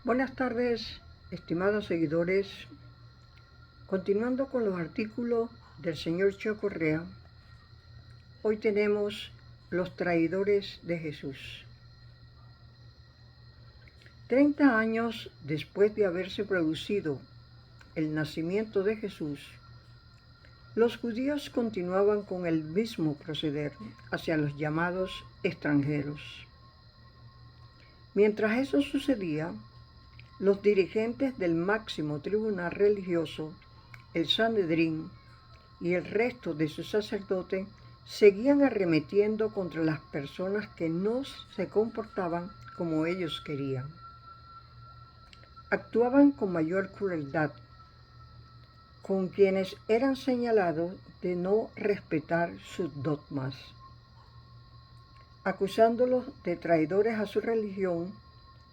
Buenas tardes, estimados seguidores. Continuando con los artículos del señor Cheo Correa, hoy tenemos los traidores de Jesús. 30 años después de haberse producido el nacimiento de Jesús, los judíos continuaban con el mismo proceder hacia los llamados extranjeros. Mientras eso sucedía, los dirigentes del máximo tribunal religioso, el Sanedrín, y el resto de sus sacerdotes seguían arremetiendo contra las personas que no se comportaban como ellos querían. Actuaban con mayor crueldad con quienes eran señalados de no respetar sus dogmas, acusándolos de traidores a su religión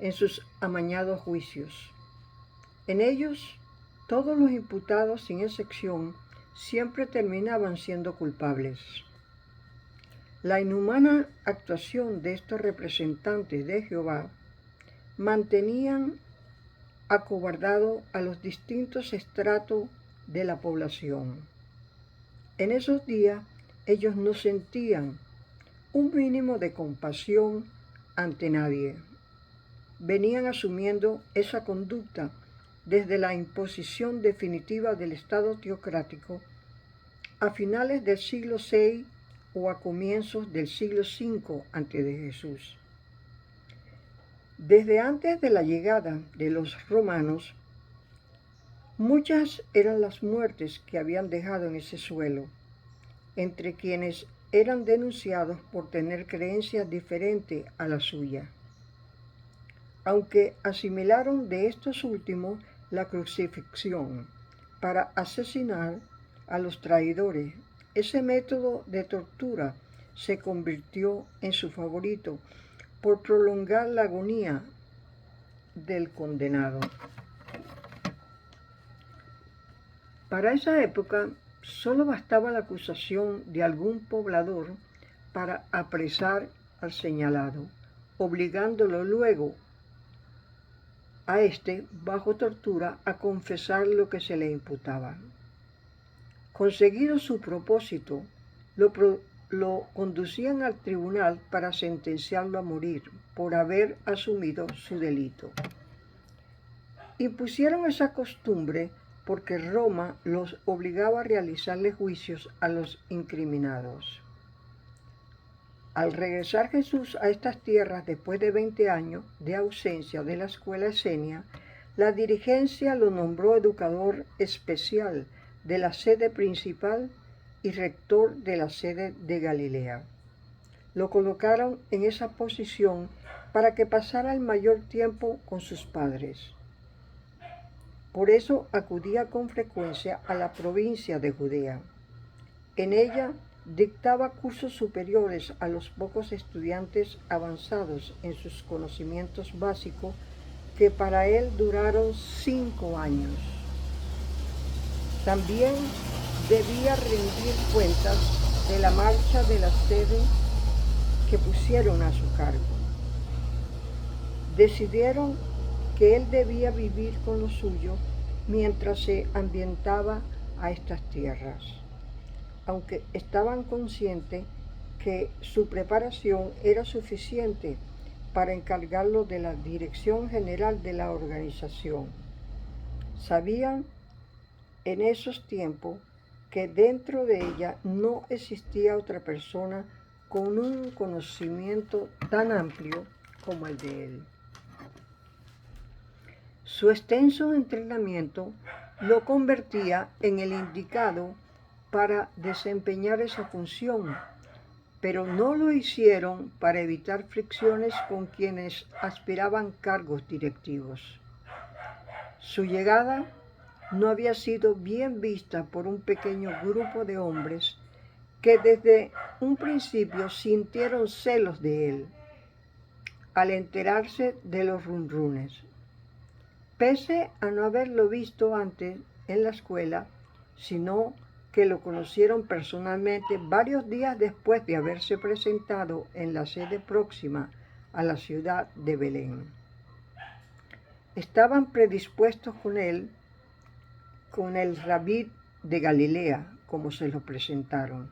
en sus amañados juicios. En ellos, todos los imputados, sin excepción, siempre terminaban siendo culpables. La inhumana actuación de estos representantes de Jehová mantenían acobardado a los distintos estratos de la población. En esos días, ellos no sentían un mínimo de compasión ante nadie. Venían asumiendo esa conducta desde la imposición definitiva del Estado teocrático a finales del siglo VI o a comienzos del siglo V a.C. Desde antes de la llegada de los romanos, muchas eran las muertes que habían dejado en ese suelo, entre quienes eran denunciados por tener creencias diferentes a la suya. Aunque asimilaron de estos últimos la crucifixión para asesinar a los traidores, ese método de tortura se convirtió en su favorito por prolongar la agonía del condenado. Para esa época, solo bastaba la acusación de algún poblador para apresar al señalado, obligándolo luego a este, bajo tortura, a confesar lo que se le imputaba. Conseguido su propósito, lo conducían al tribunal para sentenciarlo a morir por haber asumido su delito. Impusieron esa costumbre porque Roma los obligaba a realizarle juicios a los incriminados. Al regresar Jesús a estas tierras después de 20 años de ausencia de la escuela esenia, la dirigencia lo nombró educador especial de la sede principal y rector de la sede de Galilea. Lo colocaron en esa posición para que pasara el mayor tiempo con sus padres. Por eso acudía con frecuencia a la provincia de Judea. En ella dictaba cursos superiores a los pocos estudiantes avanzados en sus conocimientos básicos que para él duraron 5 años. También debía rendir cuentas de la marcha de la sede que pusieron a su cargo. Decidieron que él debía vivir con lo suyo mientras se ambientaba a estas tierras, aunque estaban conscientes que su preparación era suficiente para encargarlo de la dirección general de la organización. Sabían en esos tiempos que dentro de ella no existía otra persona con un conocimiento tan amplio como el de él. Su extenso entrenamiento lo convertía en el indicado para desempeñar esa función, pero no lo hicieron para evitar fricciones con quienes aspiraban cargos directivos. Su llegada no había sido bien vista por un pequeño grupo de hombres que desde un principio sintieron celos de él al enterarse de los runrunes. Pese a no haberlo visto antes en la escuela, sino que lo conocieron personalmente varios días después de haberse presentado en la sede próxima a la ciudad de Belén. estaban predispuestos con el rabí de Galilea, como se lo presentaron.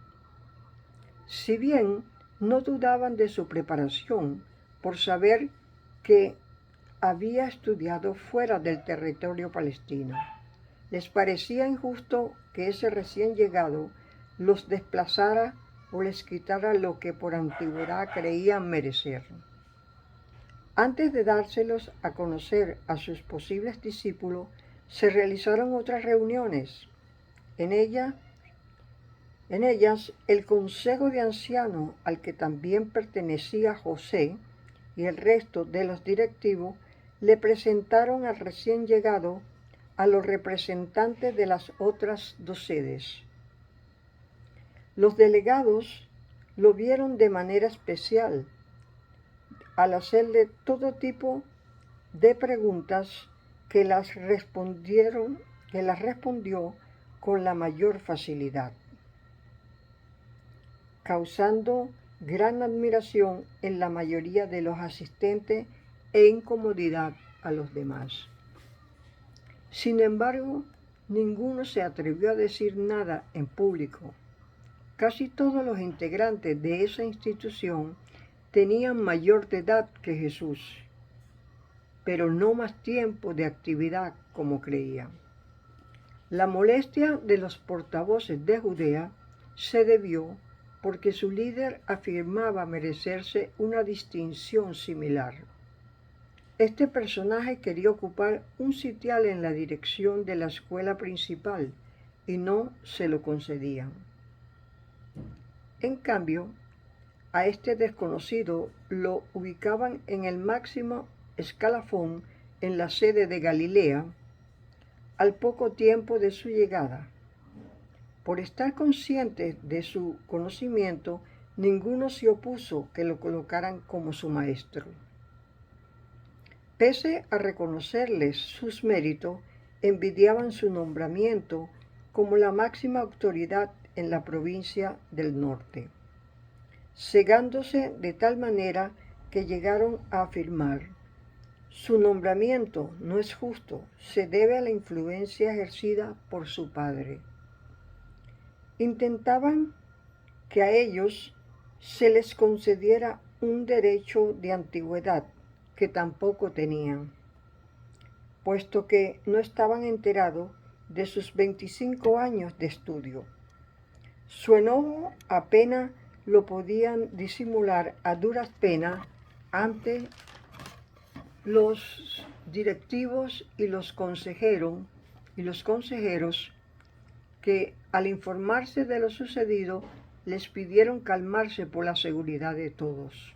Si bien no dudaban de su preparación por saber que había estudiado fuera del territorio palestino, les parecía injusto que ese recién llegado los desplazara o les quitara lo que por antigüedad creían merecer. Antes de dárselos a conocer a sus posibles discípulos, se realizaron otras reuniones. En ellas, el consejo de ancianos, al que también pertenecía José, y el resto de los directivos le presentaron al recién llegado a los representantes de las otras dos sedes. Los delegados lo vieron de manera especial al hacerle todo tipo de preguntas que las respondió con la mayor facilidad, causando gran admiración en la mayoría de los asistentes e incomodidad a los demás. Sin embargo, ninguno se atrevió a decir nada en público. Casi todos los integrantes de esa institución tenían mayor de edad que Jesús, pero no más tiempo de actividad como creían. La molestia de los portavoces de Judea se debió porque su líder afirmaba merecerse una distinción similar. Este personaje quería ocupar un sitial en la dirección de la escuela principal y no se lo concedían. En cambio, a este desconocido lo ubicaban en el máximo escalafón en la sede de Galilea al poco tiempo de su llegada. Por estar conscientes de su conocimiento, ninguno se opuso que lo colocaran como su maestro. Pese a reconocerles sus méritos, envidiaban su nombramiento como la máxima autoridad en la provincia del norte, cegándose de tal manera que llegaron a afirmar: su nombramiento no es justo, se debe a la influencia ejercida por su padre. Intentaban que a ellos se les concediera un derecho de antigüedad que tampoco tenían, puesto que no estaban enterados de sus 25 años de estudio. Su enojo apenas lo podían disimular a duras penas ante los directivos y los consejeros que, al informarse de lo sucedido, les pidieron calmarse por la seguridad de todos.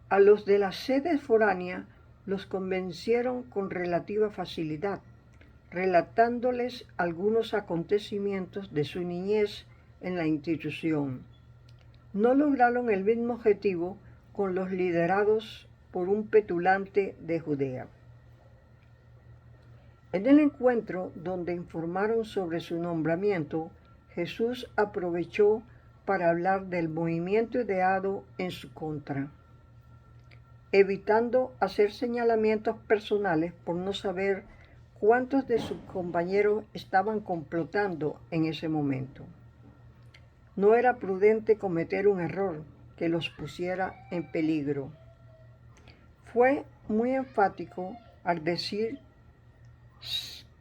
A los de la sede foránea los convencieron con relativa facilidad, relatándoles algunos acontecimientos de su niñez en la institución. No lograron el mismo objetivo con los liderados por un petulante de Judea. En el encuentro donde informaron sobre su nombramiento, Jesús aprovechó para hablar del movimiento ideado en su contra, evitando hacer señalamientos personales por no saber cuántos de sus compañeros estaban complotando en ese momento. No era prudente cometer un error que los pusiera en peligro. Fue muy enfático al decir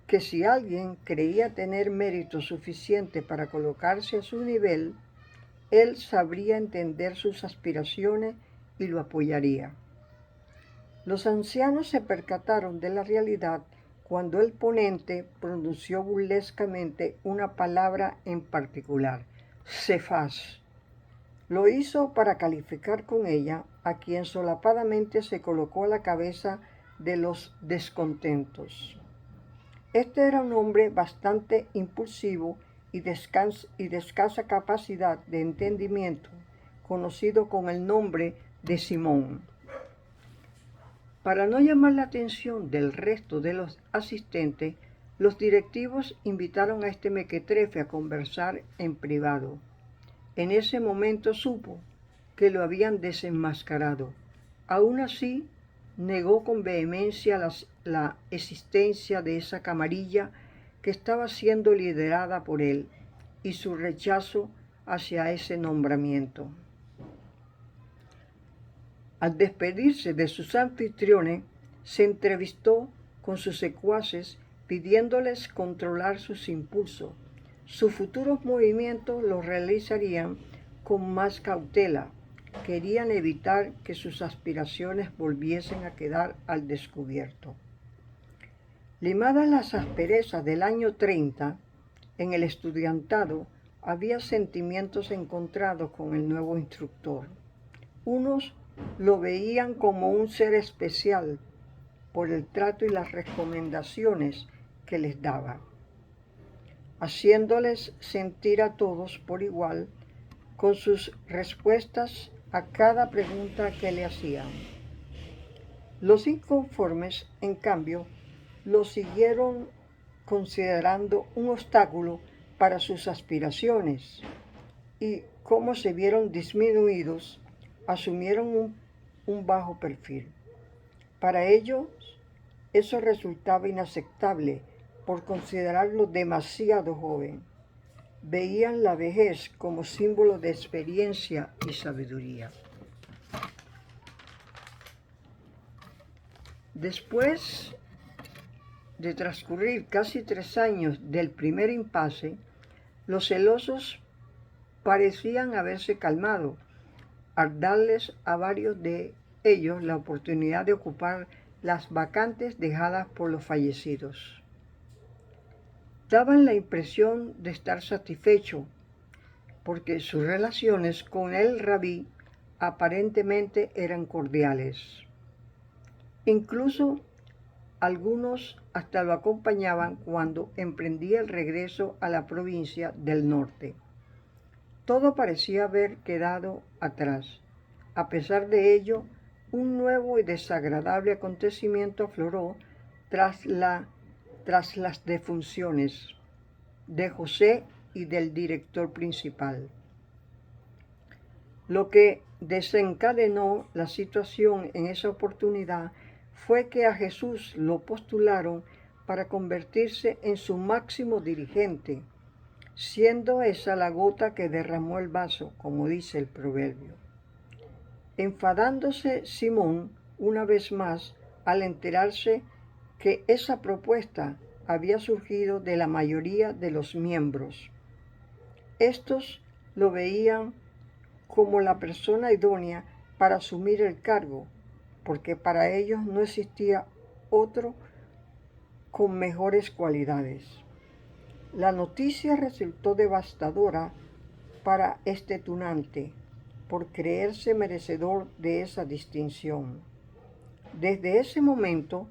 que si alguien creía tener mérito suficiente para colocarse a su nivel, él sabría entender sus aspiraciones y lo apoyaría. Los ancianos se percataron de la realidad cuando el ponente pronunció burlescamente una palabra en particular, Cefas. Lo hizo para calificar con ella a quien solapadamente se colocó a la cabeza de los descontentos. Este era un hombre bastante impulsivo y de escasa capacidad de entendimiento, conocido con el nombre de Simón. Para no llamar la atención del resto de los asistentes, los directivos invitaron a este mequetrefe a conversar en privado. En ese momento supo que lo habían desenmascarado. Aún así, negó con vehemencia la existencia de esa camarilla que estaba siendo liderada por él y su rechazo hacia ese nombramiento. Al despedirse de sus anfitriones, se entrevistó con sus secuaces pidiéndoles controlar sus impulsos. Sus futuros movimientos los realizarían con más cautela. Querían evitar que sus aspiraciones volviesen a quedar al descubierto. Limadas las asperezas del año 30, en el estudiantado había sentimientos encontrados con el nuevo instructor. Unos lo veían como un ser especial por el trato y las recomendaciones que les daba, haciéndoles sentir a todos por igual con sus respuestas a cada pregunta que le hacían. Los inconformes, en cambio, lo siguieron considerando un obstáculo para sus aspiraciones y, como se vieron disminuidos, asumieron un bajo perfil. Para ellos, eso resultaba inaceptable por considerarlo demasiado joven. Veían la vejez como símbolo de experiencia y sabiduría. Después de transcurrir casi 3 años del primer impasse, los celosos parecían haberse calmado al darles a varios de ellos la oportunidad de ocupar las vacantes dejadas por los fallecidos. Daban la impresión de estar satisfechos porque sus relaciones con el rabí aparentemente eran cordiales. Incluso algunos hasta lo acompañaban cuando emprendía el regreso a la provincia del norte. Todo parecía haber quedado atrás. A pesar de ello, un nuevo y desagradable acontecimiento afloró tras las defunciones de José y del director principal. Lo que desencadenó la situación en esa oportunidad fue que a Jesús lo postularon para convertirse en su máximo dirigente, siendo esa la gota que derramó el vaso, como dice el proverbio. Enfadándose Simón una vez más al enterarse que esa propuesta había surgido de la mayoría de los miembros. Estos lo veían como la persona idónea para asumir el cargo, porque para ellos no existía otro con mejores cualidades. La noticia resultó devastadora para este tunante, por creerse merecedor de esa distinción. Desde ese momento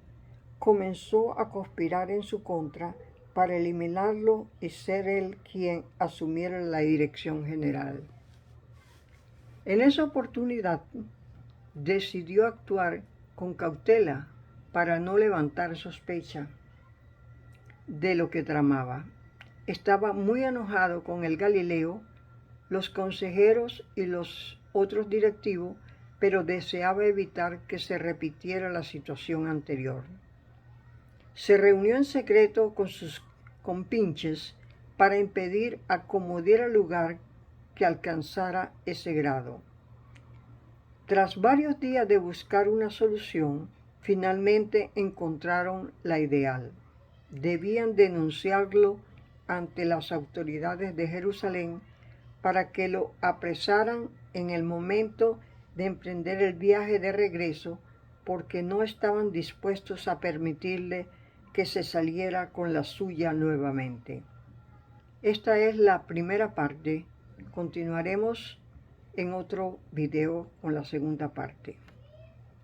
comenzó a conspirar en su contra para eliminarlo y ser él quien asumiera la dirección general. En esa oportunidad decidió actuar con cautela para no levantar sospecha de lo que tramaba. Estaba muy enojado con el Galileo, los consejeros y los otros directivos, pero deseaba evitar que se repitiera la situación anterior. Se reunió en secreto con sus compinches para impedir a como diera lugar que alcanzara ese grado. Tras varios días de buscar una solución, finalmente encontraron la ideal. Debían denunciarlo ante las autoridades de Jerusalén para que lo apresaran en el momento de emprender el viaje de regreso, porque no estaban dispuestos a permitirle que se saliera con la suya nuevamente. Esta es la primera parte. Continuaremos en otro video con la segunda parte.